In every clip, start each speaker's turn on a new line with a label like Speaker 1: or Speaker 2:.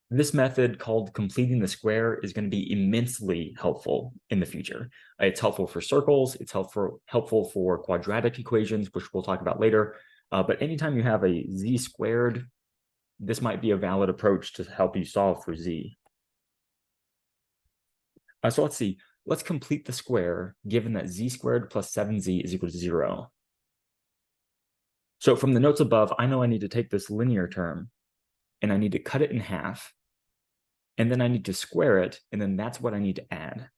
Speaker 1: This method called completing the square is going to be immensely helpful in the future. It's helpful for circles. It's helpful for quadratic equations, which we'll talk about later. But anytime you have a z squared, this might be a valid approach to help you solve for z. So let's see. Let's complete the square given that z squared plus 7z is equal to 0. So from the notes above, I know I need to take this linear term and I need to cut it in half. And then I need to square it, and then that's what I need to add.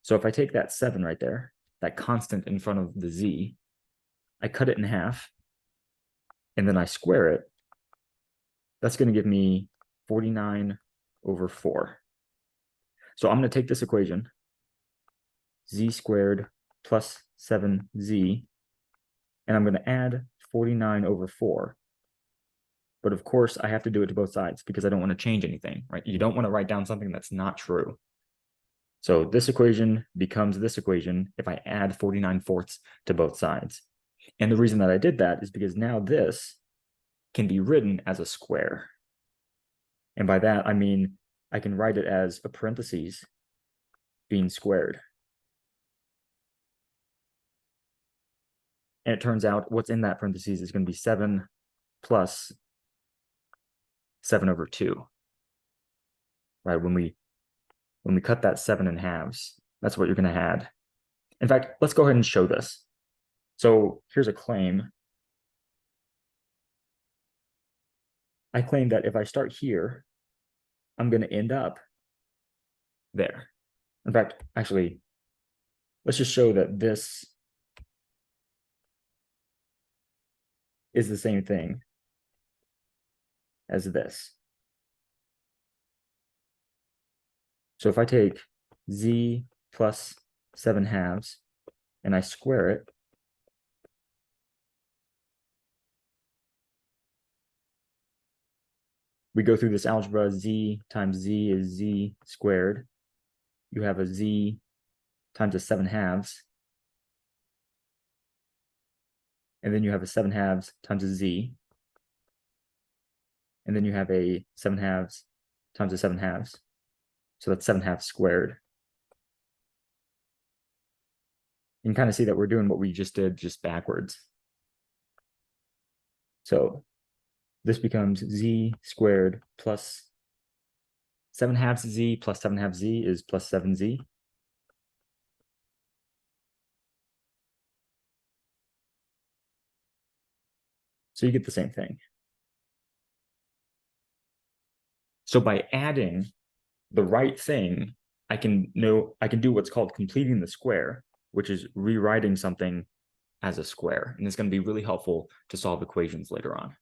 Speaker 1: So if I take that 7 right there, that constant in front of the z, I cut it in half, and then I square it, that's going to give me 49 over 4. So I'm going to take this equation, z squared plus 7z, and I'm going to add 49 over 4. But of course, I have to do it to both sides because I don't want to change anything, right? You don't want to write down something that's not true. So this equation becomes this equation if I add 49/4 to both sides. And the reason that I did that is because now this can be written as a square. And by that, I mean, I can write it as a parentheses being squared. And it turns out what's in that parentheses is going to be 7 plus 7 over 2. Right? When we cut that 7 in halves, that's what you're going to add. In fact, let's go ahead and show this. So here's a claim. I claim that if I start here, I'm going to end up there. In fact, actually, let's just show that this is the same thing as this. So if I take z plus 7 halves and I square it, we go through this algebra, z times z is z squared. You have a z times a 7 halves. And then you have a 7 halves times a z. And then you have a 7 halves times a 7 halves. So that's 7 halves squared. You can kind of see that we're doing what we just did, just backwards. So this becomes z squared plus 7 halves z plus 7 halves z is plus 7z. So you get the same thing. So by adding the right thing, I can do what's called completing the square, which is rewriting something as a square. And it's going to be really helpful to solve equations later on.